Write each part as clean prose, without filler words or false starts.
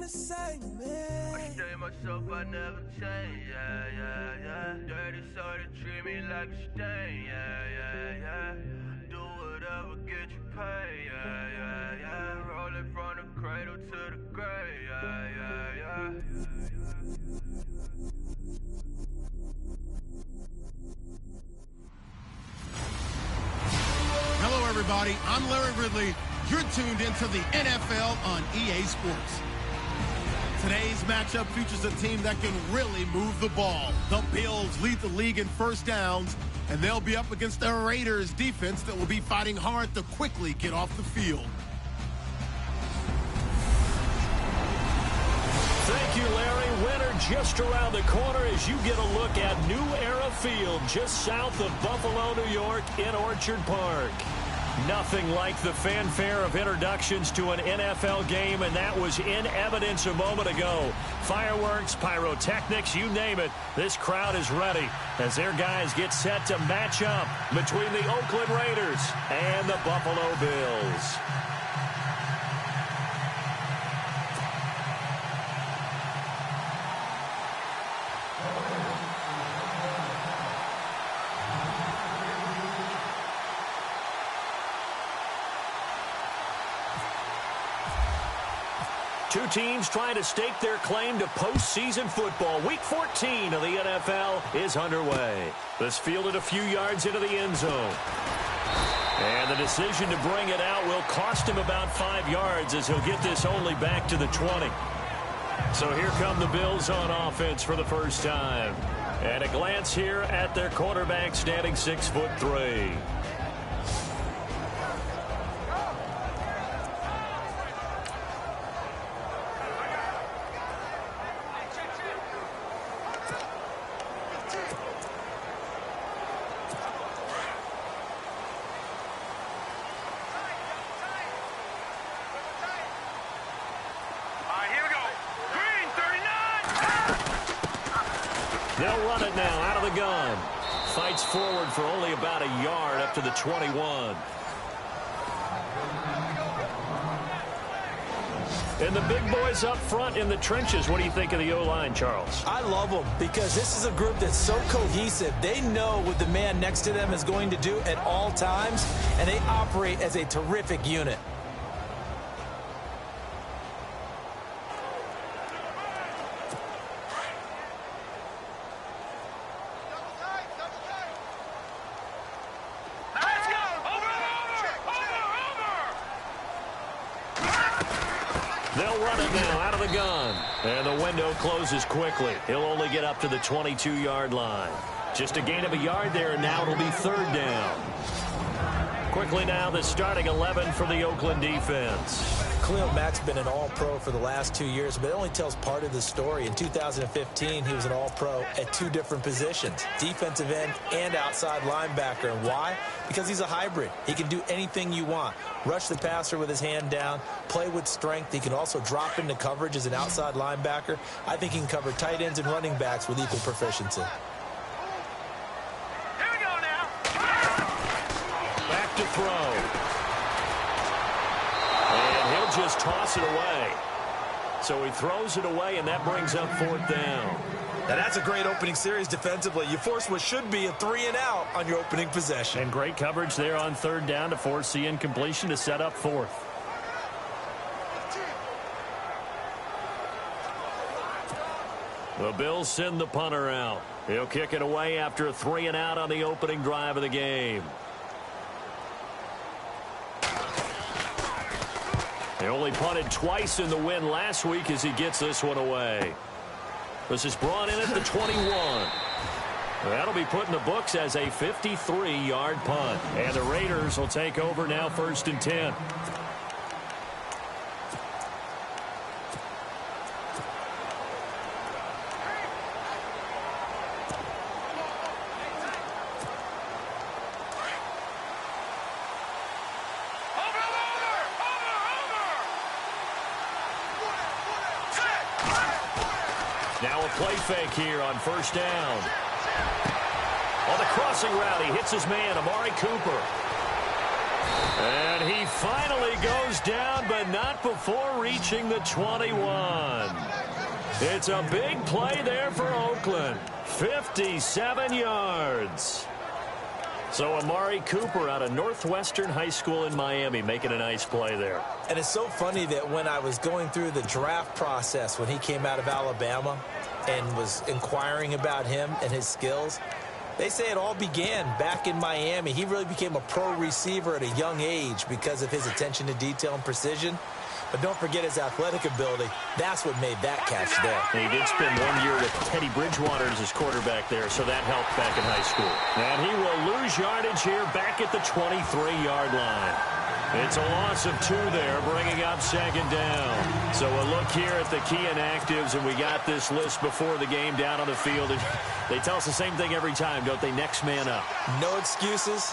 same, man. I stay myself, I never change, yeah. Dirty soul to treat me like a stain, yeah. Do whatever, get you paid, yeah. Rolling from the cradle to the grave, yeah. Hello, everybody. I'm Larry Ridley. You're tuned into the NFL on EA Sports. Today's matchup features a team that can really move the ball. The Bills lead the league in first downs, and they'll be up against the Raiders defense that will be fighting hard to quickly get off the field. Thank you, Larry. Winter just around the corner as you get a look at New Era Field just south of Buffalo, New York in Orchard Park. Nothing like the fanfare of introductions to an NFL game, and that was in evidence a moment ago. Fireworks, pyrotechnics, you name it. This crowd is ready as their guys get set to match up between the Oakland Raiders and the Buffalo Bills. Two teams trying to stake their claim to postseason football. Week 14 of the NFL is underway. This fielded a few yards into the end zone. And the decision to bring it out will cost him about 5 yards as he'll get this only back to the 20. So here come the Bills on offense for the first time. And a glance here at their quarterback standing 6'3". They'll run it now out of the gun. Fights forward for only about a yard up to the 21. And the big boys up front in the trenches. What do you think of the O-line, Charles? I love them because this is a group that's so cohesive. They know what the man next to them is going to do at all times, and they operate as a terrific unit. They'll run it now out of the gun. And the window closes quickly. He'll only get up to the 22-yard line. Just a gain of a yard there, and now it'll be third down. Quickly now, the starting 11 for the Oakland defense. Khalil Mack's been an all-pro for the last 2 years, but it only tells part of the story. In 2015, he was an all-pro at 2 different positions, defensive end and outside linebacker. And why? Because he's a hybrid. He can do anything you want. Rush the passer with his hand down, play with strength. He can also drop into coverage as an outside linebacker. I think he can cover tight ends and running backs with equal proficiency. Here we go now. Back to throw. And he'll just toss it away. So he throws it away, and that brings up fourth down. Now that's a great opening series defensively. You force what should be a 3-and-out on your opening possession. And great coverage there on third down to force the incompletion to set up fourth. The Bills send the punter out. He'll kick it away after a 3-and-out on the opening drive of the game. They only punted twice in the win last week as he gets this one away. This is brought in at the 21. That'll be put in the books as a 53-yard punt. And the Raiders will take over now, 1st and 10. Now a play fake here on 1st down. On the crossing route, he hits his man, Amari Cooper. And he finally goes down, but not before reaching the 21. It's a big play there for Oakland. 57 yards. So Amari Cooper out of Northwestern High School in Miami making a nice play there. And it's so funny that when I was going through the draft process when he came out of Alabama and was inquiring about him and his skills, they say it all began back in Miami. He really became a pro receiver at a young age because of his attention to detail and precision. But don't forget his athletic ability. That's what made that catch there. And he did spend 1 year with Teddy Bridgewater as his quarterback there, so that helped back in high school. And he will lose yardage here back at the 23-yard line. It's a loss of 2 there, bringing up second down. So a look here at the key inactives, and we got this list before the game down on the field. And they tell us the same thing every time, don't they? Next man up. No excuses.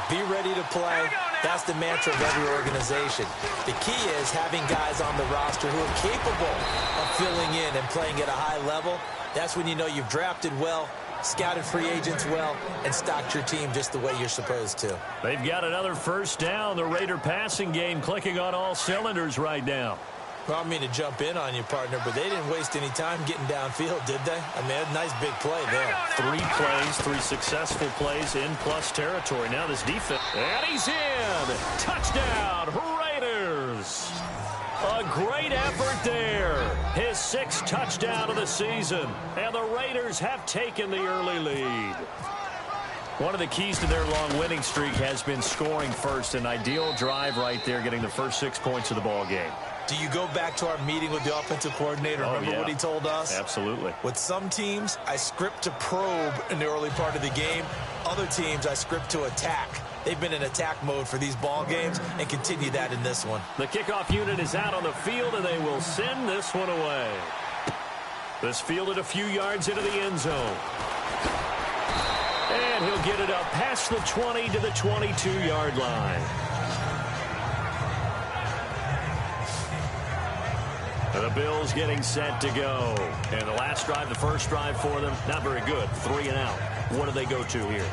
Be ready to play. That's the mantra of every organization. The key is having guys on the roster who are capable of filling in and playing at a high level. That's when you know you've drafted well, scouted free agents well, and stocked your team just the way you're supposed to. They've got another first down. The Raider passing game clicking on all cylinders right now. Well, I mean to jump in on you, partner, but they didn't waste any time getting downfield, did they? I mean, a nice big play there. 3 plays, 3 successful plays in plus territory. Now this defense. And he's in. Touchdown, Raiders. A great effort there. His 6th touchdown of the season. And the Raiders have taken the early lead. One of the keys to their long winning streak has been scoring first. An ideal drive right there, getting the first 6 points of the ball game. Do you go back to our meeting with the offensive coordinator? Remember what he told us? Absolutely. With some teams, I script to probe in the early part of the game. Other teams, I script to attack. They've been in attack mode for these ball games and continue that in this one. The kickoff unit is out on the field, and they will send this one away. This fielded a few yards into the end zone. And he'll get it up past the 20 to the 22-yard line. The Bills getting set to go. And the last drive, the first drive for them, not very good. 3 and out. What do they go to here?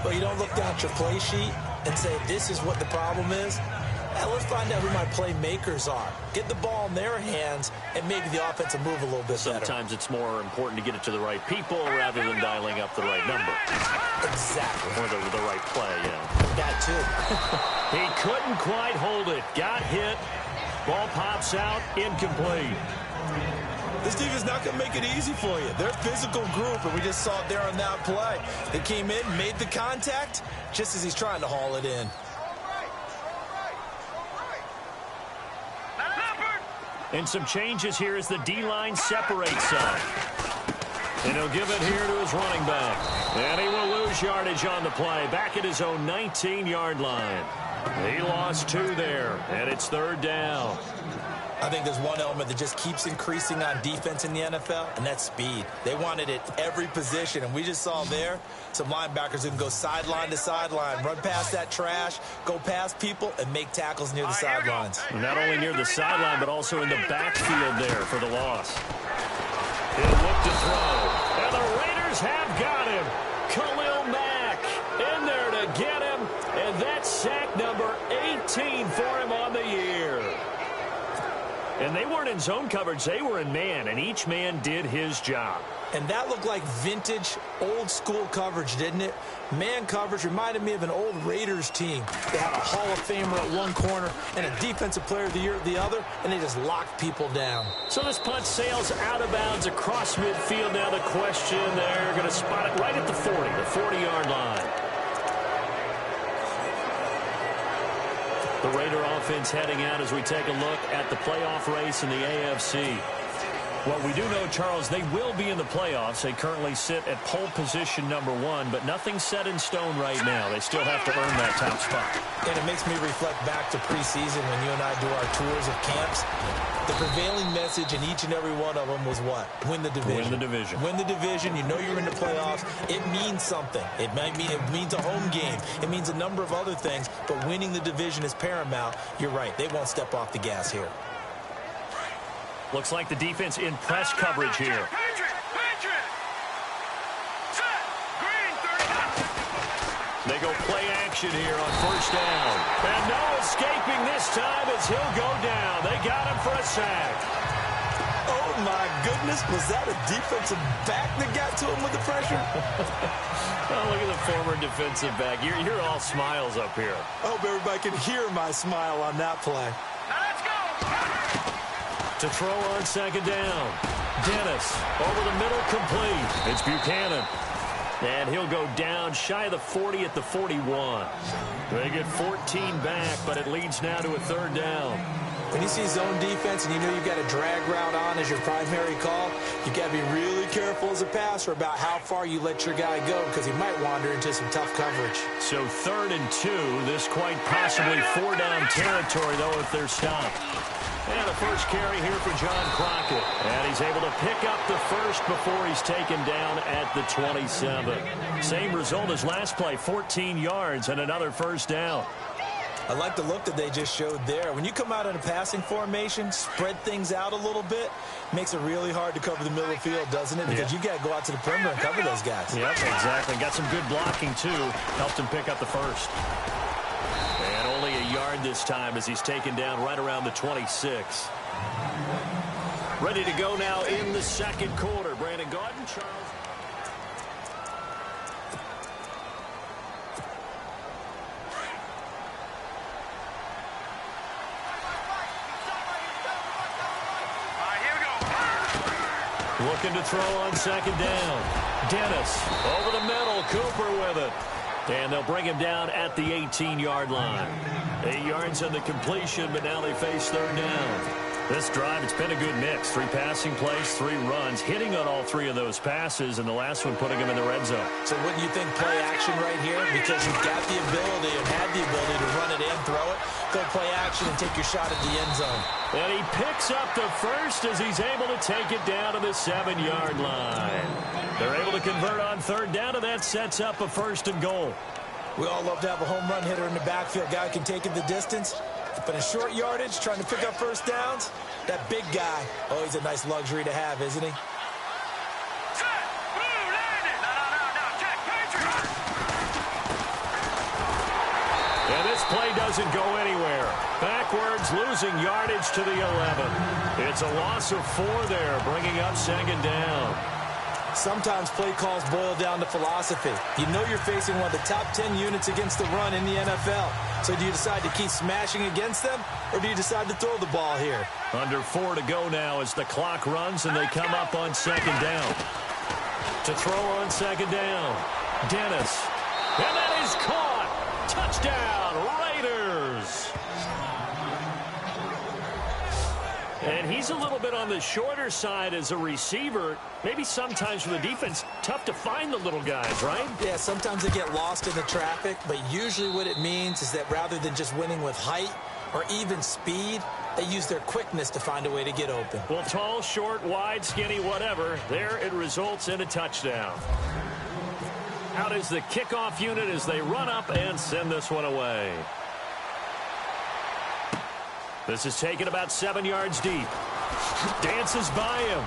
Well, you don't look down at your play sheet and say, this is what the problem is. Let's find out who my playmakers are. Get the ball in their hands and maybe the offense will move a little bit better. Sometimes it's more important to get it to the right people rather than dialing up the right number. Exactly. Or the right play, yeah. That too. He couldn't quite hold it. Got hit. Ball pops out, incomplete. This team is not going to make it easy for you. They're a physical group, and we just saw it there on that play. They came in, made the contact, just as he's trying to haul it in. And some changes here as the D-line separates some. And he'll give it here to his running back. And he will lose yardage on the play, back at his own 19-yard line. He lost 2 there, and it's 3rd down. I think there's one element that just keeps increasing on defense in the NFL, and that's speed. They want it at every position, and we just saw there some linebackers who can go sideline to sideline, run past that trash, go past people, and make tackles near the sidelines. Not only near the sideline, but also in the backfield there for the loss. He'll look to throw, and the Raiders have got him. Khalil Mack in there to get him, and that's sack number 18 for him on the year. And they weren't in zone coverage, they were in man, and each man did his job. And that looked like vintage, old-school coverage, didn't it? Man coverage reminded me of an old Raiders team. They had a Hall of Famer at one corner and a Defensive Player of the Year at the other, and they just locked people down. So this punt sails out of bounds across midfield. Now the question, they're going to spot it right at the 40, the 40-yard line. The Raider offense heading out as we take a look at the playoff race in the AFC. Well, we do know, Charles, they will be in the playoffs. They currently sit at pole position number 1, but nothing's set in stone right now. They still have to earn that top spot. And it makes me reflect back to preseason when you and I do our tours of camps. The prevailing message in each and every one of them was what? Win the division. Win the division. Win the division. You know you're in the playoffs. It means something. It means a home game. It means a number of other things, but winning the division is paramount. You're right. They won't step off the gas here. Looks like the defense in press coverage here. They go play action here on first down. And no escaping this time as he'll go down. They got him for a sack. Oh, my goodness. Was that a defensive back that got to him with the pressure? Oh, look at the former defensive back. You're all smiles up here. I hope everybody can hear my smile on that play. Let's go! To throw on second down. Dennis over the middle, complete. It's Buchanan. And he'll go down shy of the 40 at the 41. They get 14 back, but it leads now to a third down. When you see zone defense and you know you've got a drag route on as your primary call, you've got to be really careful as a passer about how far you let your guy go because he might wander into some tough coverage. So 3rd and 2. This quite possibly 4-down territory, though, if they're stopped. And the first carry here for John Crockett. And he's able to pick up the first before he's taken down at the 27. Same result as last play, 14 yards and another first down. I like the look that they just showed there. When you come out in a passing formation, spread things out a little bit, makes it really hard to cover the middle of the field, doesn't it? Because you got to go out to the perimeter and cover those guys. Yep, exactly. Got some good blocking, too. Helped him pick up the first. And only a yard this time as he's taken down right around the 26. Ready to go now in the second quarter. Brandon Gaudin, Charles. Looking to throw on second down. Dennis over the middle. Cooper with it. And they'll bring him down at the 18-yard line. 8 yards on the completion, but now they face third down. This drive, it's been a good mix. 3 passing plays, 3 runs, hitting on all 3 of those passes, and the last one putting him in the red zone. So wouldn't you think play action right here? Because you've got the ability and had the ability to run it in, throw it, go play action and take your shot at the end zone. And he picks up the first as he's able to take it down to the 7-yard line. They're able to convert on third down, and that sets up a 1st and goal. We all love to have a home run hitter in the backfield, guy who can take it the distance. But in short yardage, trying to pick up first downs, that big guy, oh, he's a nice luxury to have, isn't he? And this play doesn't go anywhere. Backwards, losing yardage to the 11. It's a loss of 4 there, bringing up second down. Sometimes play calls boil down to philosophy. You know you're facing one of the top 10 units against the run in the NFL. So do you decide to keep smashing against them, or do you decide to throw the ball here? Under 4 to go now as the clock runs and they come up on second down. To throw on second down, Dennis. And that is caught. Touchdown, Raiders. And he's a little bit on the shorter side as a receiver. Maybe sometimes for the defense, tough to find the little guys, right? Yeah, sometimes they get lost in the traffic, but usually what it means is that rather than just winning with height or even speed, they use their quickness to find a way to get open. Well, tall, short, wide, skinny, whatever, there it results in a touchdown. Out is the kickoff unit as they run up and send this one away. This is taken about 7 yards deep. Dances by him.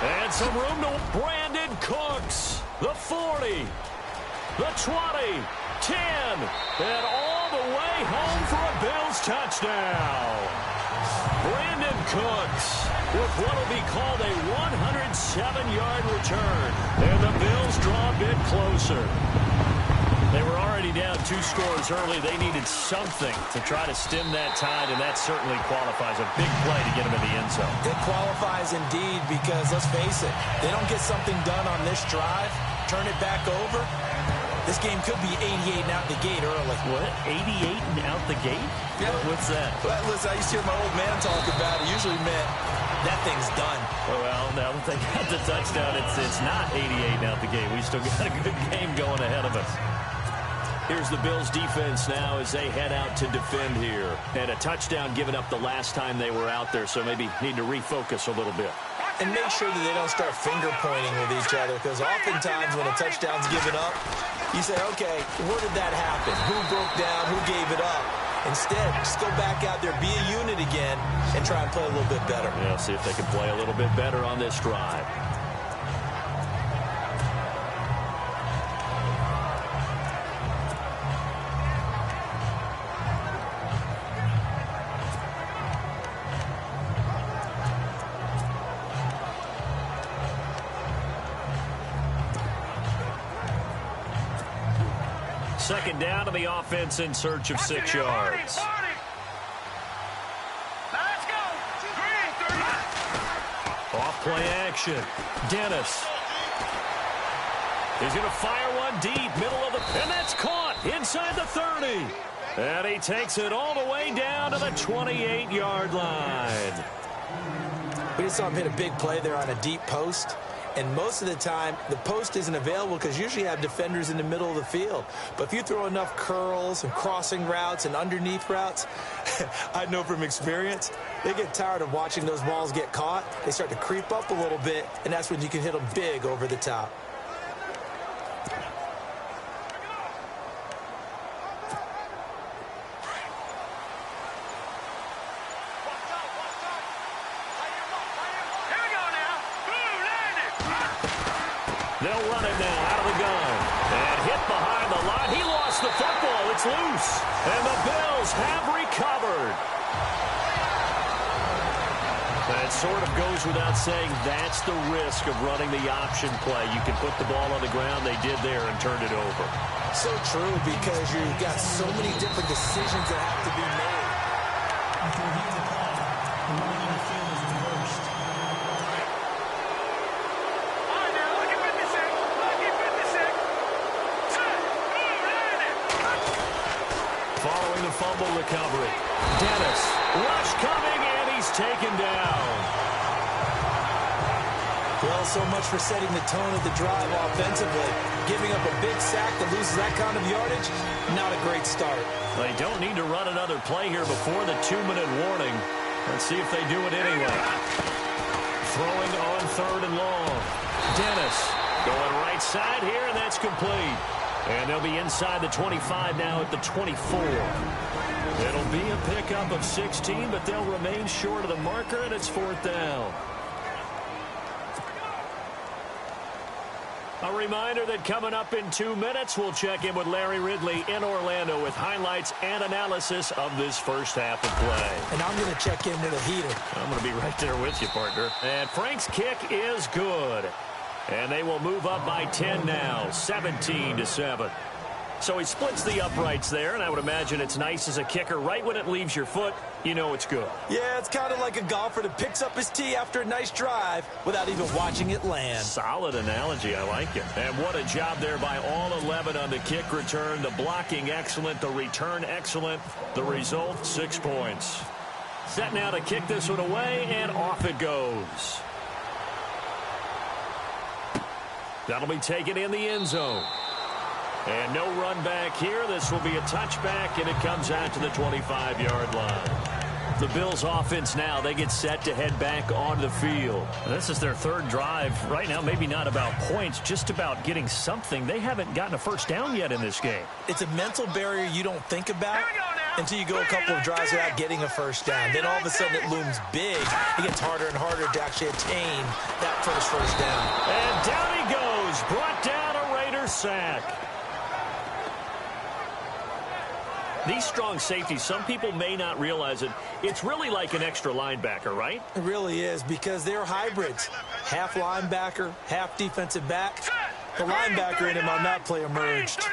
And some room to Brandon Cooks. The 40. The 20. 10. And all the way home for a Bills touchdown. Brandon Cooks with what will be called a 107-yard return. And the Bills draw a bit closer. They were already down 2 scores early. They needed something to try to stem that tide, and that certainly qualifies. A big play to get them in the end zone. It qualifies indeed because, let's face it, they don't get something done on this drive, turn it back over, this game could be 88 and out the gate early. What? 88 and out the gate? Yeah. What's that? Well, listen, I used to hear my old man talk about it. Usually meant that thing's done. Well, now that they got the touchdown, it's not 88 and out the gate. We still got a good game going ahead of us. Here's the Bills defense now as they head out to defend here. And a touchdown given up the last time they were out there, so maybe need to refocus a little bit. And make sure that they don't start finger pointing with each other, because oftentimes when a touchdown's given up, you say, okay, where did that happen? Who broke down? Who gave it up? Instead, just go back out there, be a unit again, and try and play a little bit better. Yeah, see if they can play a little bit better on this drive. second down, and the offense in search of 6 yards. Off play action. Dennis. He's going to fire one deep, middle of the, and that's caught inside the 30. And he takes it all the way down to the 28-yard line. We just saw him hit a big play there on a deep post. And most of the time, the post isn't available because usually you have defenders in the middle of the field. But if you throw enough curls and crossing routes and underneath routes, I know from experience, they get tired of watching those balls get caught. They start to creep up a little bit, and that's when you can hit them big over the top. They'll run it now out of the gun. And hit behind the line. He lost the football. It's loose. And the Bills have recovered. And it sort of goes without saying that's the risk of running the option play. You can put the ball on the ground. They did there and turned it over. So true, because you've got so many different decisions that have to be made. Following the fumble recovery. Dennis, rush coming, and he's taken down. Well, so much for setting the tone of the drive offensively. Giving up a big sack that loses that kind of yardage, not a great start. They don't need to run another play here before the 2-minute warning. Let's see if they do it anyway. Throwing on 3rd and long. Dennis going right side here, and that's complete. And they'll be inside the 25 now at the 24. It'll be a pickup of 16, but they'll remain short of the marker, and it's 4th down. A reminder that coming up in 2 minutes, we'll check in with Larry Ridley in Orlando with highlights and analysis of this first half of play. And I'm going to check in with a heater. I'm going to be right there with you, partner. And Frank's kick is good. And they will move up by 10 now, 17-7. So he splits the uprights there, and I would imagine it's nice as a kicker. Right when it leaves your foot, you know it's good. Yeah, it's kind of like a golfer that picks up his tee after a nice drive without even watching it land. Solid analogy. I like it. And what a job there by all 11 on the kick return. The blocking excellent, the return excellent. The result, 6 points. Set now to kick this one away, and off it goes. That'll be taken in the end zone. And no run back here. This will be a touchback, and it comes out to the 25-yard line. The Bills offense now, they get set to head back on the field. This is their 3rd drive. Right now, maybe not about points, just about getting something. They haven't gotten a first down yet in this game. It's a mental barrier you don't think about until you go a couple of drives without getting a first down. Then all of a sudden it looms big. It gets harder and harder to actually attain that first down. And down he goes. Brought down a Raider sack. These strong safeties, some people may not realize it. It's really like an extra linebacker, right? It really is, because they're hybrids. Half linebacker, half defensive back. The linebacker in him on that play emerged.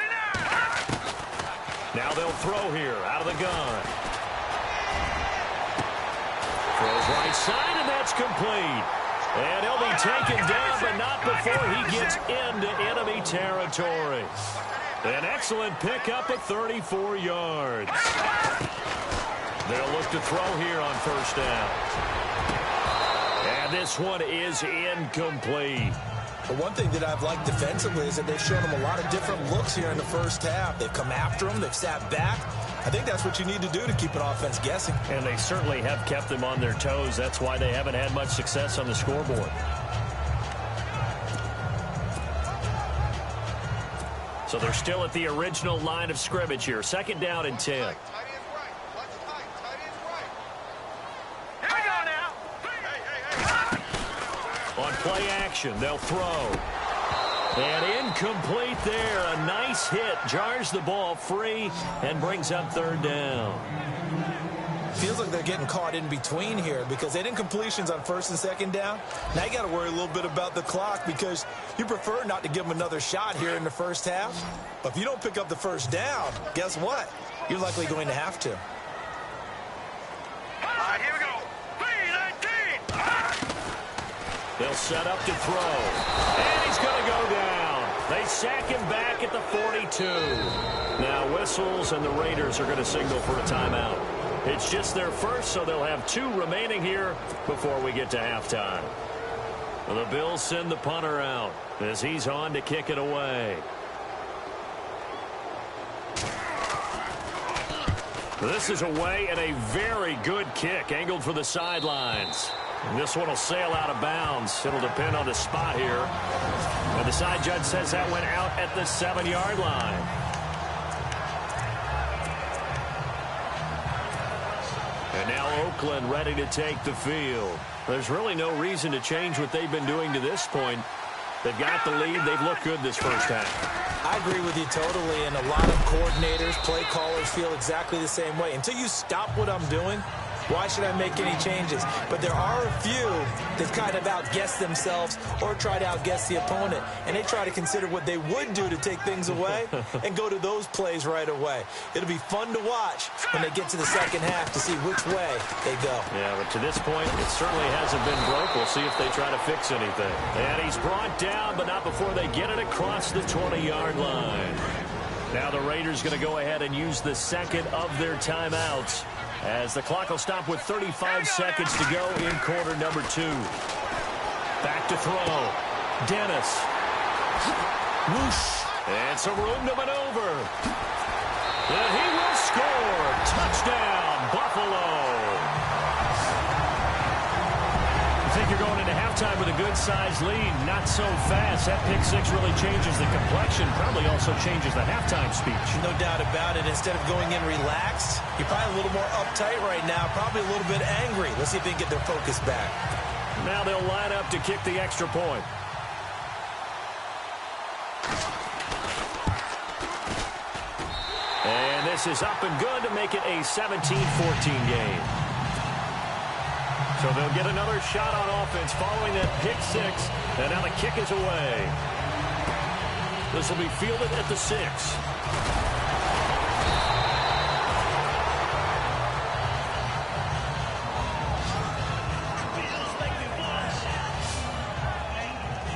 Now they'll throw here out of the gun. Throws right side, and that's complete. And he'll be taken down, but not before he gets into enemy territory. An excellent pickup of 34 yards. They'll look to throw here on first down. And this one is incomplete. The one thing that I've liked defensively is that they've shown them a lot of different looks here in the first half. They've come after them. They've sat back. I think that's what you need to do to keep an offense guessing. And they certainly have kept them on their toes. That's why they haven't had much success on the scoreboard. So they're still at the original line of scrimmage here. 2nd down and 10. On play action, they'll throw. And incomplete there. A nice hit. Jars the ball free and brings up 3rd down. feels like they're getting caught in between here because they didn't completions on first and second down. Now you got to worry a little bit about the clock because you prefer not to give them another shot here in the first half. But if you don't pick up the first down, guess what? You're likely going to have to. All right, here we go. vee625's. They'll set up to throw. And he's going to go down. They sack him back at the 42. Now whistles, and the Raiders are going to signal for a timeout. It's just their first, so they'll have 2 remaining here before we get to halftime. The Bills send the punter out as he's on to kick it away. This is away and a very good kick, angled for the sidelines. And this one will sail out of bounds. It'll depend on the spot here. And the side judge says that went out at the 7-yard line. And now Oakland ready to take the field. There's really no reason to change what they've been doing to this point. They've got the lead. They've looked good this first half. I agree with you totally, and a lot of coordinators, play callers feel exactly the same way. Until you stop what I'm doing, why should I make any changes? But there are a few that kind of outguess themselves or try to outguess the opponent, and they try to consider what they would do to take things away and go to those plays right away. It'll be fun to watch when they get to the second half to see which way they go. Yeah, but to this point, it certainly hasn't been broke. We'll see if they try to fix anything. And he's brought down, but not before they get it across the 20-yard line. Now the Raiders going to go ahead and use the second of their timeouts, as the clock will stop with 35 seconds to go in quarter number 2. Back to throw. Dennis. Whoosh. And some room to maneuver. And he will score. Touchdown, Buffalo. I think you're going into halftime with a good-sized lead. Not so fast. That pick 6 really changes the complexion. Probably also changes the halftime speech. No doubt about it. Instead of going in relaxed, you're probably a little more uptight right now. Probably a little bit angry. Let's see if they can get their focus back. Now they'll line up to kick the extra point. And this is up and good to make it a 17-14 game. So they'll get another shot on offense following that pick 6. And now the kick is away. This will be fielded at the 6.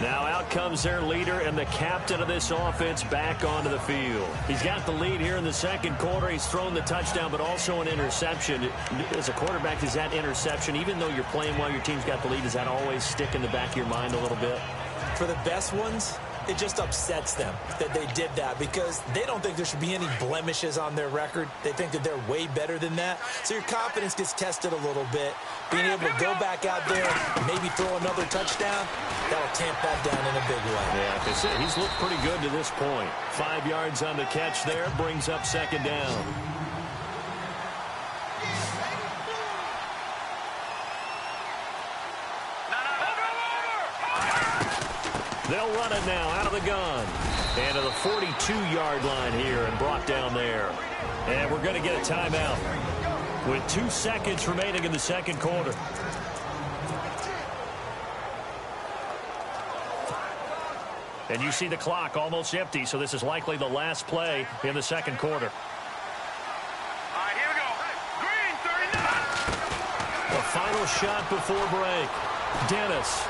Now out comes their leader and the captain of this offense back onto the field. He's got the lead here in the second quarter. He's thrown the touchdown, but also an interception. As a quarterback, is that interception, even though you're playing while your team's got the lead, does that always stick in the back of your mind a little bit? For the best ones, it just upsets them that they did that because they don't think there should be any blemishes on their record. They think that they're way better than that. So your confidence gets tested a little bit. Being able to go back out there and maybe throw another touchdown, that'll tamp that down in a big way. Yeah, he's looked pretty good to this point. 5 yards on the catch there, brings up second down. They'll run it now out of the gun. And to the 42-yard line here and brought down there. And we're going to get a timeout with 2 seconds remaining in the second quarter. And you see the clock almost empty, so this is likely the last play in the second quarter. All right, here we go. Green, 39. A final shot before break. Dennis.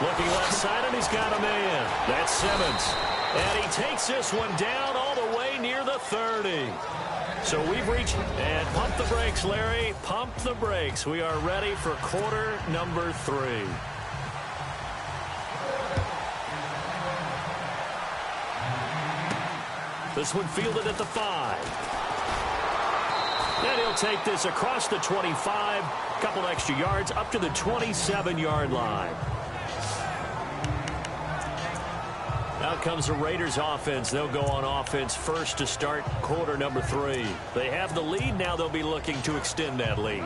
Looking left side, and he's got a man. That's Simmons. And he takes this one down all the way near the 30. So we've reached, and pump the brakes, Larry. Pump the brakes. We are ready for quarter number 3. This one fielded at the 5. And he'll take this across the 25. Couple extra yards up to the 27-yard line. Out comes the Raiders offense. They'll go on offense first to start quarter number 3. They have the lead. Now they'll be looking to extend that lead.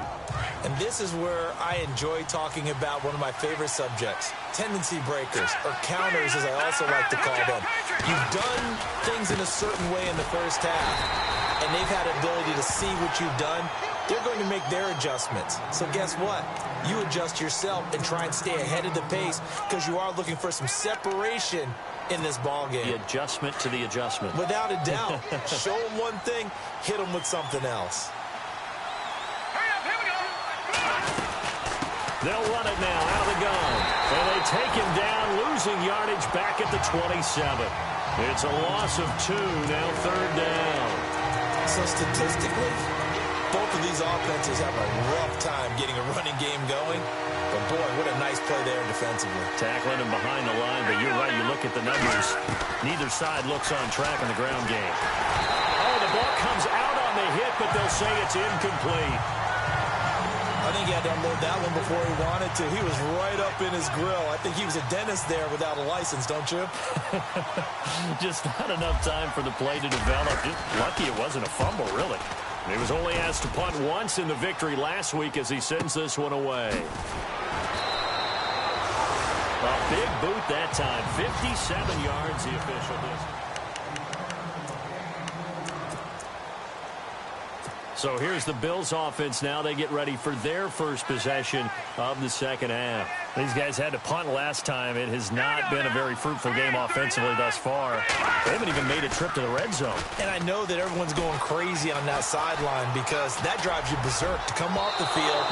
And this is where I enjoy talking about one of my favorite subjects, tendency breakers, or counters as I also like to call them. You've done things in a certain way in the first half, and they've had ability to see what you've done they're going to make their adjustments. So guess what? You adjust yourself and try and stay ahead of the pace because you are looking for some separation in this ball game. The adjustment to the adjustment. Without a doubt. Show them one thing, hit them with something else. They'll run it now out of the gun. And they take him down, losing yardage back at the 27. It's a loss of 2, now 3rd down. So statistically, both of these offenses have a rough time getting a running game going. But, boy, what a nice play there defensively. Tackling him behind the line, but you're right, you look at the numbers. Neither side looks on track in the ground game. Oh, the ball comes out on the hit, but they'll say it's incomplete. I think he had to unload that one before he wanted to. He was right up in his grill. I think he was a dentist there without a license, don't you? Just not enough time for the play to develop. Lucky it wasn't a fumble, really. He was only asked to punt once in the victory last week as he sends this one away. A big boot that time. 57 yards, the official distance. So here's the Bills offense now. They get ready for their first possession of the second half. These guys had to punt last time. It has not been a very fruitful game offensively thus far. They haven't even made a trip to the red zone. And I know that everyone's going crazy on that sideline because that drives you berserk to come off the field,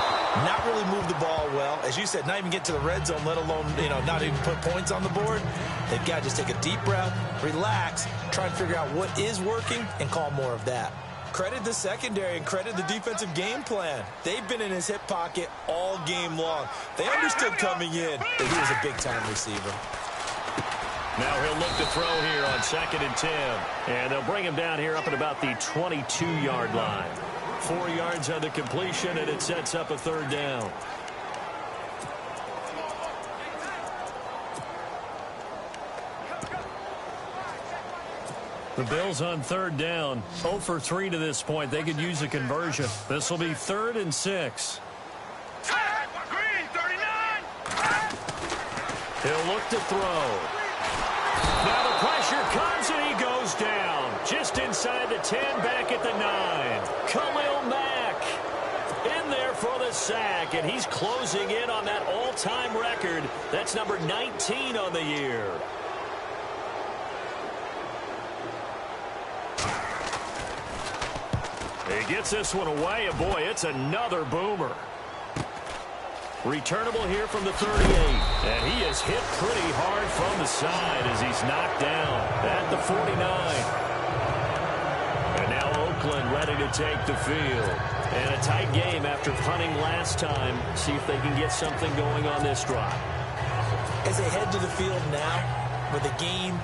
not really move the ball well. As you said, not even get to the red zone, let alone, not even put points on the board. They've got to just take a deep breath, relax, try and figure out what is working, and call more of that. Credit the secondary and credit the defensive game plan. They've been in his hip pocket all game long. They understood coming in that he was a big-time receiver. Now he'll look to throw here on 2nd and 10. And they'll bring him down here up at about the 22-yard line. 4 yards on the completion, and it sets up a 3rd down. The Bills on 3rd down, 0 for 3 to this point. They could use a conversion. This will be 3rd and 6. Green, 39. He'll look to throw. Now the pressure comes and he goes down. Just inside the 10, back at the 9. Khalil Mack in there for the sack, and he's closing in on that all-time record. That's number 19 on the year. He gets this one away, and boy, it's another boomer. Returnable here from the 38, and he is hit pretty hard from the side as he's knocked down at the 49. And now Oakland ready to take the field. And a tight game after punting last time. See if they can get something going on this drive. As they head to the field now, with the game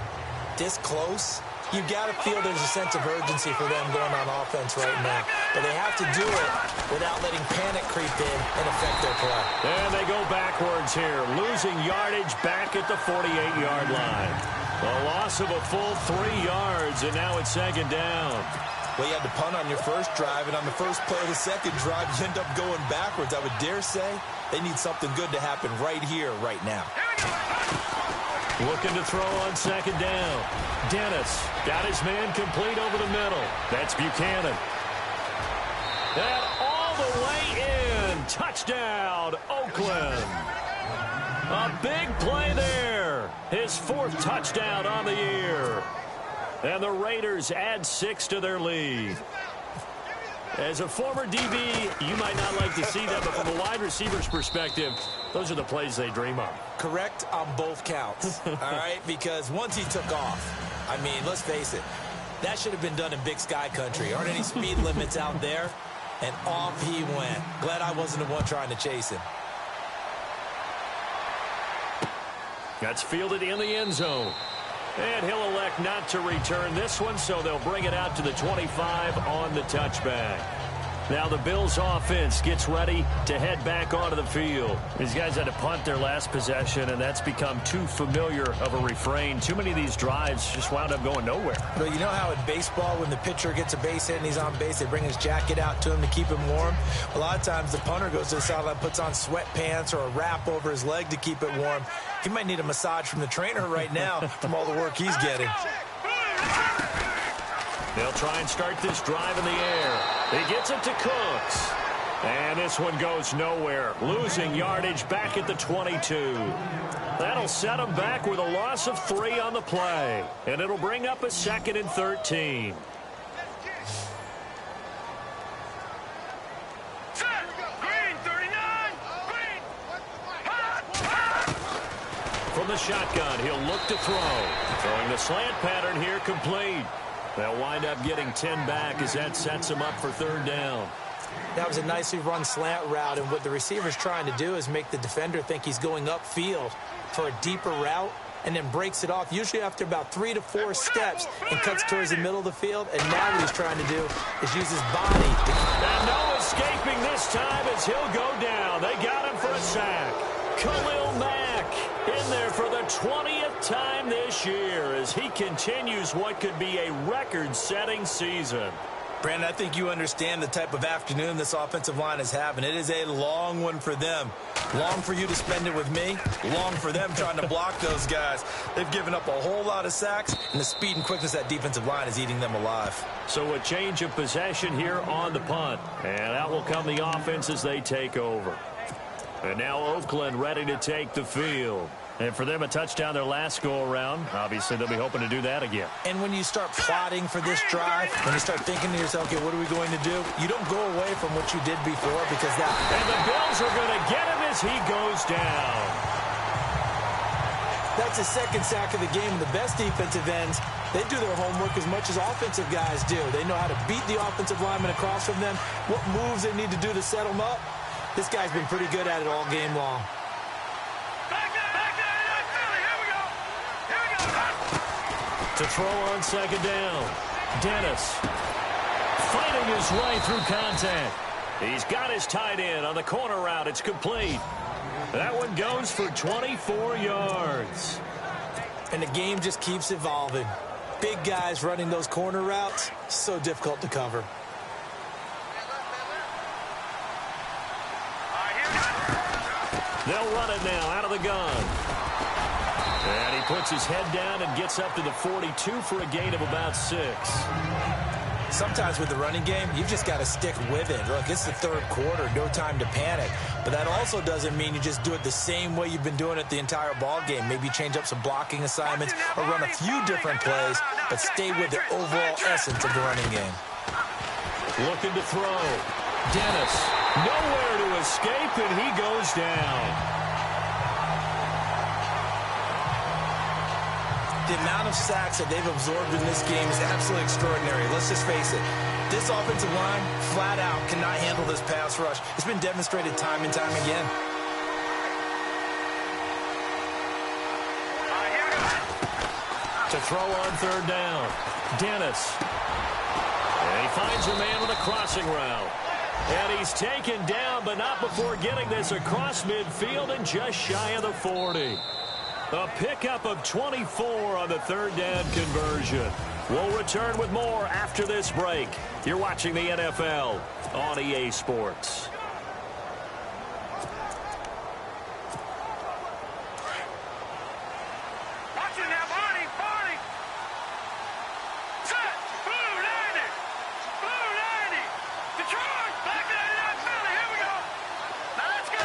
this close, you've got to feel there's a sense of urgency for them going on offense right now. But they have to do it without letting panic creep in and affect their play. And they go backwards here, losing yardage back at the 48-yard line. A loss of a full 3 yards, and now it's 2nd down. Well, you had to punt on your first drive, and on the first play of the second drive, you end up going backwards. I would dare say they need something good to happen right here, right now. Looking to throw on 2nd down. Dennis got his man complete over the middle. That's Buchanan. And all the way in. Touchdown, Oakland. A big play there. His 4th touchdown on the year. And the Raiders add 6 to their lead. As a former DB, you might not like to see that, but from a wide receiver's perspective, those are the plays they dream of. Correct on both counts, all right? Because once he took off, I mean, let's face it, that should have been done in Big Sky country. Aren't any speed limits out there? And off he went. Glad I wasn't the one trying to chase him. That's fielded in the end zone. And he'll elect not to return this one, so they'll bring it out to the 25 on the touchback. Now the Bills offense gets ready to head back onto the field. These guys had to punt their last possession, and that's become too familiar of a refrain. Too many of these drives just wound up going nowhere. But you know how in baseball, when the pitcher gets a base hit and he's on base, they bring his jacket out to him to keep him warm? A lot of times the punter goes to the sideline, puts on sweatpants or a wrap over his leg to keep it warm. He might need a massage from the trainer right now from all the work he's getting. They'll try and start this drive in the air. He gets it to Cooks. And this one goes nowhere. Losing yardage back at the 22. That'll set them back with a loss of 3 on the play. And it'll bring up a 2nd and 13. From the shotgun, he'll look to throw. Throwing the slant pattern here, complete. They'll wind up getting 10 back as that sets him up for 3rd down. That was a nicely run slant route, and what the receiver's trying to do is make the defender think he's going upfield for a deeper route, and then breaks it off, usually after about 3 to 4 steps, and cuts towards the middle of the field. And now what he's trying to do is use his body. And no escaping this time as he'll go down. They got him for a sack. Khalil Mack in there for the 20th time this year as he continues what could be a record-setting season. Brandon, I think you understand the type of afternoon this offensive line is having. It is a long one for them. Long for you to spend it with me. Long for them trying to block those guys. They've given up a whole lot of sacks, and the speed and quickness of that defensive line is eating them alive. So a change of possession here on the punt. And out will come the offense as they take over. And now Oakland ready to take the field. And for them, a touchdown their last go-around. Obviously, they'll be hoping to do that again. And when you start plotting for this drive, when you start thinking to yourself, okay, what are we going to do? You don't go away from what you did before because that... And the Bills are going to get him as he goes down. That's his 2nd sack of the game. And the best defensive ends, they do their homework as much as offensive guys do. They know how to beat the offensive lineman across from them, what moves they need to do to set them up. This guy's been pretty good at it all game long. To throw on 2nd down. Dennis fighting his way through contact. He's got his tight end on the corner route. It's complete. That one goes for 24 yards. And the game just keeps evolving. Big guys running those corner routes, so difficult to cover. They'll run it now out of the gun. And he puts his head down and gets up to the 42 for a gain of about 6. Sometimes with the running game, you've just got to stick with it. Look, it's the 3rd quarter, no time to panic. But that also doesn't mean you just do it the same way you've been doing it the entire ball game. Maybe change up some blocking assignments or run a few different plays, but stay with the overall essence of the running game. Looking to throw. Dennis, nowhere to escape, and he goes down. The amount of sacks that they've absorbed in this game is absolutely extraordinary. Let's just face it. This offensive line, flat out, cannot handle this pass rush. It's been demonstrated time and time again. To throw on 3rd down. Dennis. And he finds a man with a crossing route. And he's taken down, but not before getting this across midfield and just shy of the 40. A pickup of 24 on the 3rd down conversion. We'll return with more after this break. You're watching the NFL on EA Sports. Watching now, Barney. Set. Blue 90. Blue 90. Detroit. Back to Philly. Here we go. Now let's go.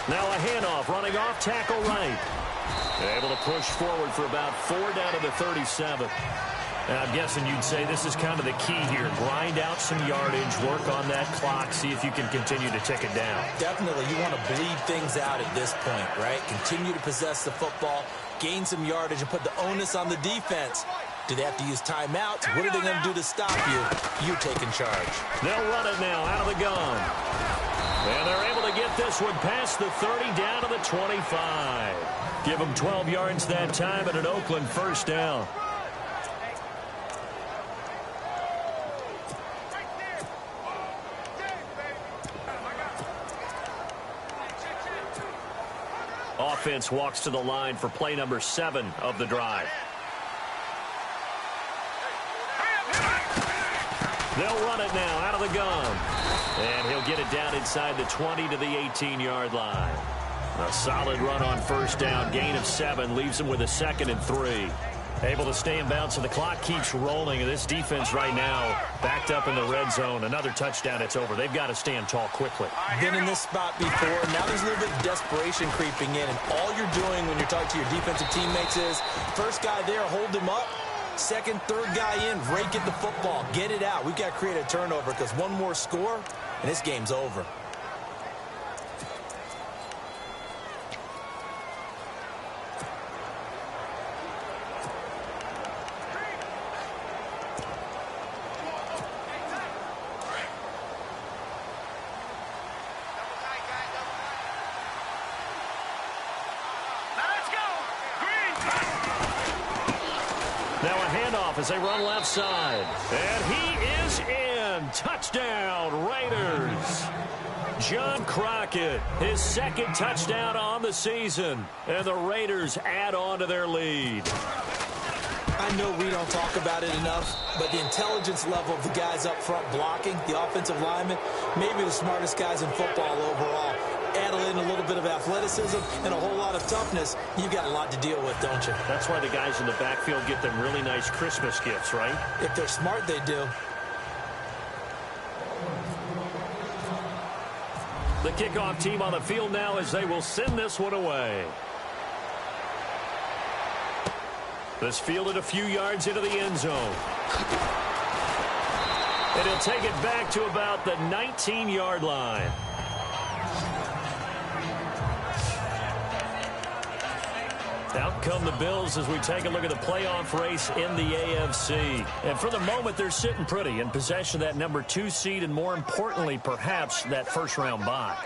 Now a handoff running off tackle right. Able to push forward for about 4 down to the 37. And I'm guessing you'd say this is kind of the key here. Grind out some yardage, work on that clock, see if you can continue to tick it down. Definitely, you want to bleed things out at this point, right? Continue to possess the football, gain some yardage, and put the onus on the defense. Do they have to use timeouts? What are they going to do to stop you? You taking charge. They'll run it now out of the gun. And they're able to get this one past the 30 down to the 25. Give them 12 yards that time and an Oakland 1st down. Offense walks to the line for play number 7 of the drive. They'll run it now out of the gun. And he'll get it down inside the 20 to the 18-yard line. A solid run on 1st down. Gain of 7 leaves him with a 2nd and 3. Able to stay in bounds, and the clock keeps rolling. And this defense right now backed up in the red zone. Another touchdown, it's over. They've got to stand tall quickly. Been in this spot before. Now there's a little bit of desperation creeping in. And all you're doing when you're talking to your defensive teammates is, first guy there, hold him up. Second, third guy in, rake at the football. Get it out. We've got to create a turnover because one more score, and this game's over. Now a handoff as they run left side. And he is in. Touchdown, Raiders. John Crockett, his second touchdown on the season. And the Raiders add on to their lead. I know we don't talk about it enough, but the intelligence level of the guys up front blocking, the offensive linemen, maybe the smartest guys in football overall. Add in a little bit of athleticism and a whole lot of toughness, you've got a lot to deal with, don't you? That's why the guys in the backfield get them really nice Christmas gifts, right? If they're smart, they do. The kickoff team on the field now as they will send this one away. This fielded a few yards into the end zone. And he'll take it back to about the 19-yard line. Out come the Bills as we take a look at the playoff race in the AFC. And for the moment, they're sitting pretty in possession of that number 2 seed and, more importantly, perhaps that first-round bye.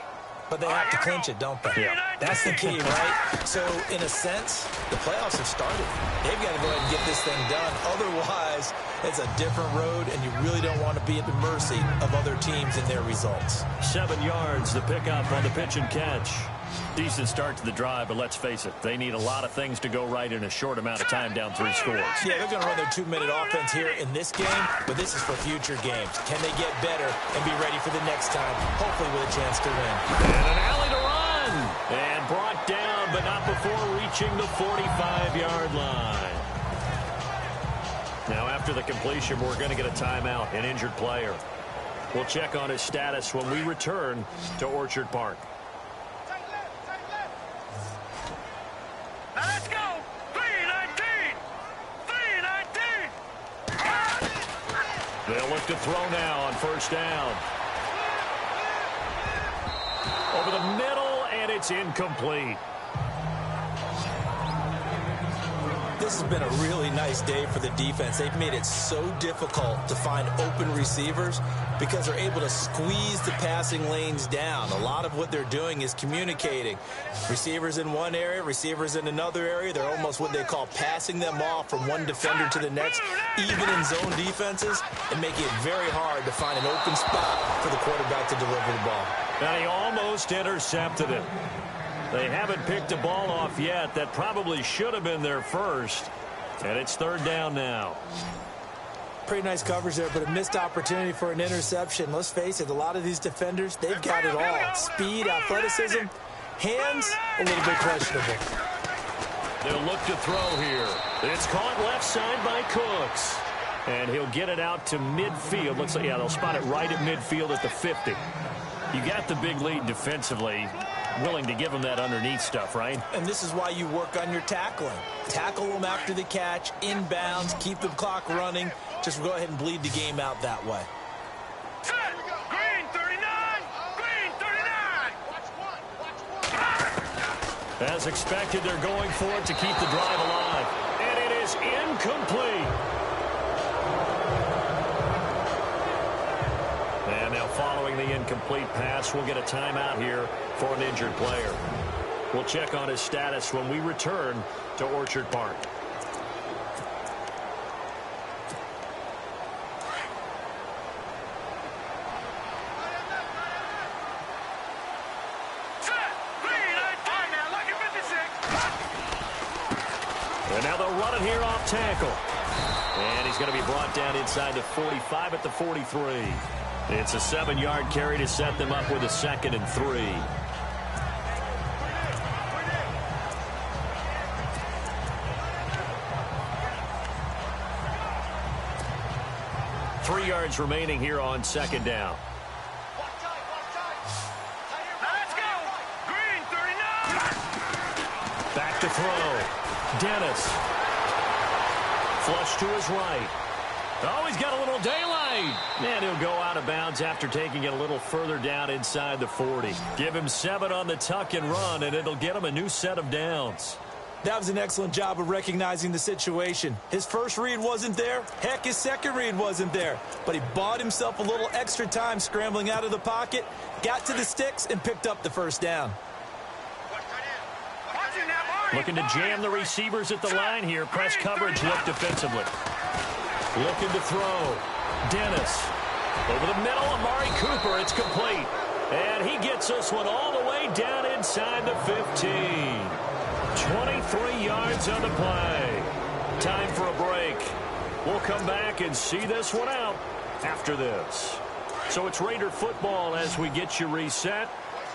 But they have to clinch it, don't they? Yeah. That's the key, right? So, in a sense, the playoffs have started. They've got to go ahead and get this thing done. Otherwise, it's a different road, and you really don't want to be at the mercy of other teams and their results. 7 yards, the pickup on the pitch and catch. Decent start to the drive, but let's face it, they need a lot of things to go right in a short amount of time down 3 scores. Yeah, they're going to run their 2-minute offense here in this game, but this is for future games. Can they get better and be ready for the next time, hopefully with a chance to win? And an alley to run. And brought down, but not before reaching the 45-yard line. Now, after the completion, we're going to get a timeout, an injured player. We'll check on his status when we return to Orchard Park. Let's go! 319! 319! They'll look to throw now on first down. Over the middle, and it's incomplete. This has been a really nice day for the defense. They've made it so difficult to find open receivers because they're able to squeeze the passing lanes down. A lot of what they're doing is communicating. Receivers in one area, receivers in another area. They're almost what they call passing them off from one defender to the next, even in zone defenses, and making it very hard to find an open spot for the quarterback to deliver the ball. And he almost intercepted it. They haven't picked a ball off yet. That probably should have been their first. And it's third down now. Pretty nice coverage there, but a missed opportunity for an interception. Let's face it, a lot of these defenders, they've got it all. Speed, athleticism, hands, a little bit questionable. They'll look to throw here. It's caught left side by Cooks. And he'll get it out to midfield. Looks like, yeah, they'll spot it right at midfield at the 50. You got the big lead defensively. Willing to give them that underneath stuff, right? And this is why you work on your tackling. Tackle them after the catch, inbounds, keep the clock running. Just go ahead and bleed the game out that way. Set! Green 39! Green 39! Watch one! As expected, they're going for it to keep the drive alive. And it is incomplete. And now following the incomplete pass, we'll get a timeout here for an injured player. We'll check on his status when we return to Orchard Park. And now they'll run it here off tackle. And he's going to be brought down inside the 45 at the 43. It's a 7-yard carry to set them up with a 2nd and 3. 3 yards remaining here on second down. Let's go! Green 39! Back to throw. Dennis. Flush to his right. Oh, he's got a little daylight. And he'll go out of bounds after taking it a little further down inside the 40. Give him 7 on the tuck and run, and it'll get him a new set of downs. That was an excellent job of recognizing the situation. His first read wasn't there. Heck, his second read wasn't there. But he bought himself a little extra time scrambling out of the pocket, got to the sticks, and picked up the first down. Looking to jam the receivers at the line here. Press coverage look defensively. Looking to throw. Dennis. Over the middle, Amari Cooper. It's complete. And he gets this one all the way down inside the 15. 23 yards on the play. Time for a break. We'll come back and see this one out after this. So it's Raider football as we get you reset.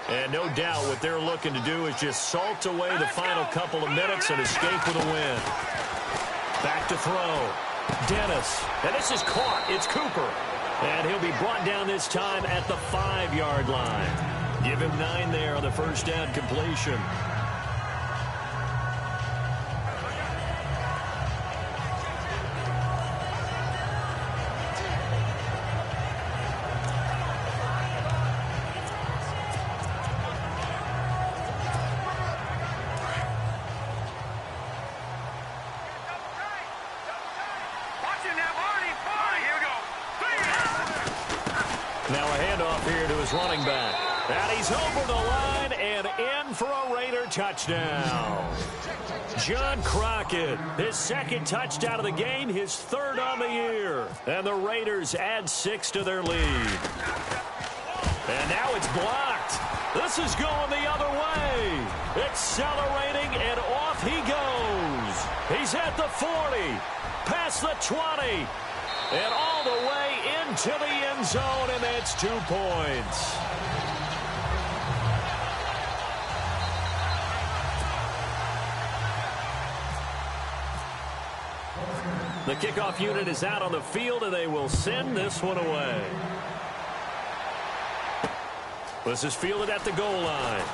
And no doubt what they're looking to do is just salt away the final couple of minutes and escape with a win. Back to throw. Dennis. And this is caught. It's Cooper. And he'll be brought down this time at the 5-yard line. Give him 9 there on the first down completion. Now a handoff here to his running back. And he's over the line and in for a Raider touchdown. John Crockett, his second touchdown of the game, his third on the year. And the Raiders add 6 to their lead. And now it's blocked. This is going the other way. Accelerating, and off he goes. He's at the 40, past the 20. And all the way into the end zone, and that's 2 points. The kickoff unit is out on the field, and they will send this one away. This is fielded at the goal line.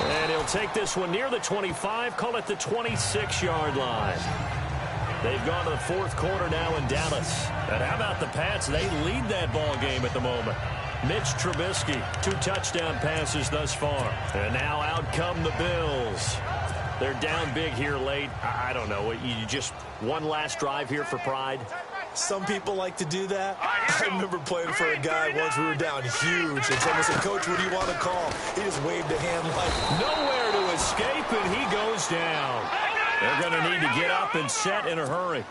And he'll take this one near the 25, call it the 26-yard line. They've gone to the fourth quarter now in Dallas. And how about the Pats? They lead that ball game at the moment. Mitch Trubisky, 2 touchdown passes thus far. And now out come the Bills. They're down big here late. I don't know. You just one last drive here for pride? Some people like to do that. I remember playing for a guy once. We were down huge, and someone said, "Coach, what do you want to call?" He just waved a hand like... Nowhere to escape, and he goes down. They're going to need to get up and set in a hurry.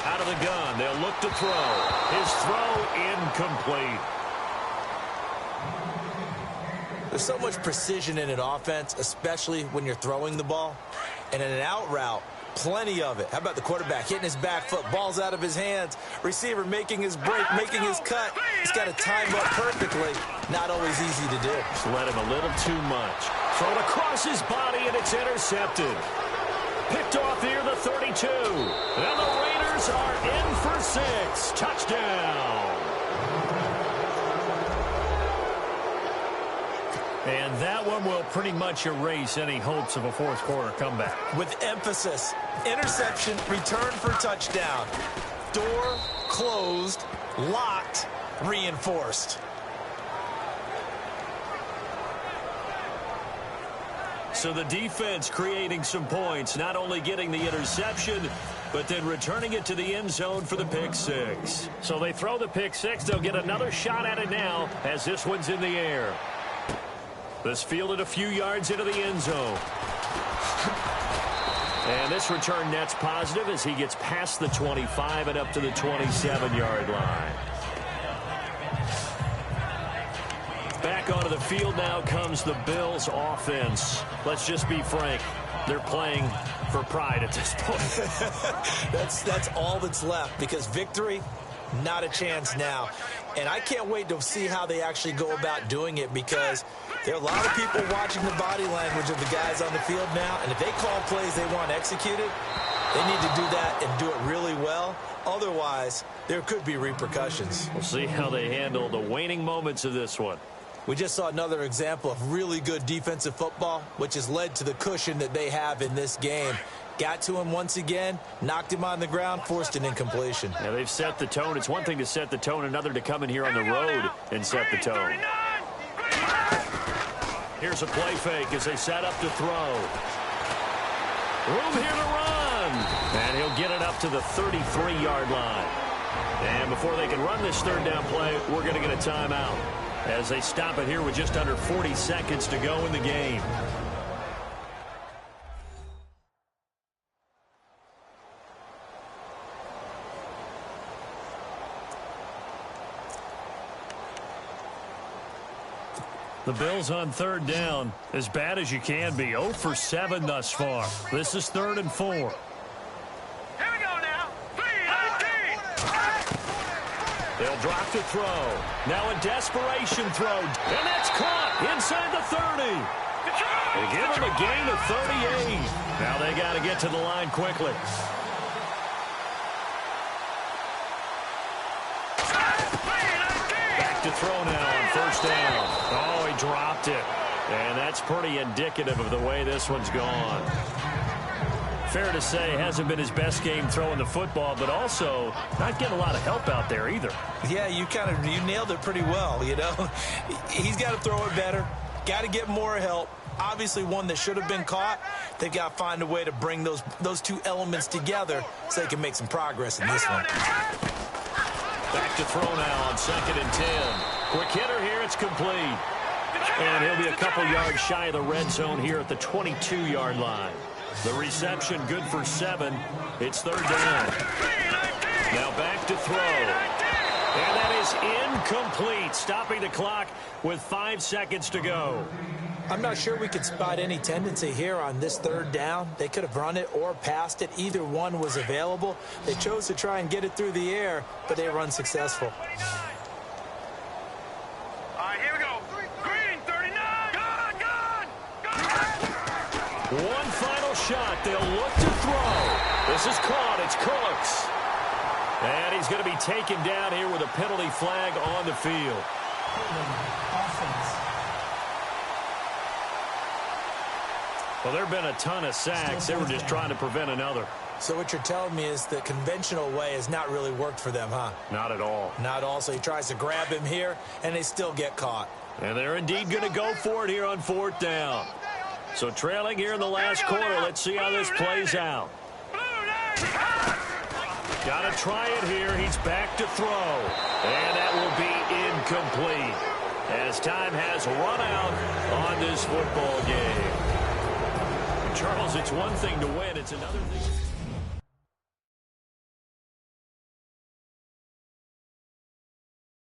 Out of the gun, they'll look to throw. His throw incomplete. There's so much precision in an offense, especially when you're throwing the ball. And in an out route, plenty of it. How about the quarterback hitting his back foot, ball's out of his hands, receiver making his break, making his cut. He's got to time up perfectly. Not always easy to do. Just let him a little too much. Thrown across his body, and it's intercepted. Picked off near the 32. And the Raiders are in for 6. Touchdown. And that one will pretty much erase any hopes of a fourth quarter comeback. With emphasis, interception, return for touchdown. Door closed, locked, reinforced. So the defense creating some points, not only getting the interception, but then returning it to the end zone for the pick 6. So they throw the pick 6. They'll get another shot at it now as this one's in the air. This fielded a few yards into the end zone. And this return net's positive as he gets past the 25 and up to the 27-yard line. Back onto the field now comes the Bills offense. Let's just be frank. They're playing for pride at this point. That's all that's left, because victory Not a chance now. And I can't wait to see how they actually go about doing it, because there are a lot of people watching the body language of the guys on the field now, and if they call plays they want executed, they need to do that and do it really well. Otherwise, there could be repercussions. We'll see how they handle the waning moments of this one. We just saw another example of really good defensive football, which has led to the cushion that they have in this game. Got to him once again, knocked him on the ground, forced an incompletion. Yeah, they've set the tone. It's one thing to set the tone, another to come in here on the road and set the tone. Here's a play fake as they set up to throw. Room here to run. And he'll get it up to the 33-yard line. And before they can run this third down play, we're going to get a timeout as they stop it here with just under 40 seconds to go in the game. The Bills on third down, as bad as you can be. 0 for 7 thus far. This is 3rd and 4. Here we go now. They'll drop to throw. Now a desperation throw. And that's caught inside the 30. They give them a gain of 38. Now they got to get to the line quickly. Back to throw now on first down. Oh, he dropped it. And that's pretty indicative of the way this one's gone. Fair to say, hasn't been his best game throwing the football, but also not getting a lot of help out there either. Yeah, you nailed it pretty well, you know. He's got to throw it better. Got to get more help. Obviously one that should have been caught. They've got to find a way to bring those two elements together so they can make some progress in this one. Back to throw now on 2nd and 10. Quick hitter here, it's complete. And he'll be a couple yards shy of the red zone here at the 22-yard line. The reception good for 7. It's 3rd down. Now back to throw. And that is incomplete, stopping the clock with 5 seconds to go. I'm not sure we could spot any tendency here on this 3rd down. They could have run it or passed it. Either one was available. They chose to try and get it through the air, but they were unsuccessful. All right, here we go. Green, 39. Gone. One final shot. They'll look to throw. This is caught. It's Cooks. And he's going to be taken down here with a penalty flag on the field. Well, there have been a ton of sacks. They were just trying to prevent another. So what you're telling me is the conventional way has not really worked for them, huh? Not at all. Not all. So he tries to grab him here, and they still get caught. And they're indeed going to go for it here on 4th down. So trailing here in the last quarter. Let's see how this plays out. Got to try it here. He's back to throw. And that will be incomplete as time has run out on this football game. Charles, it's one thing to win. It's another thing.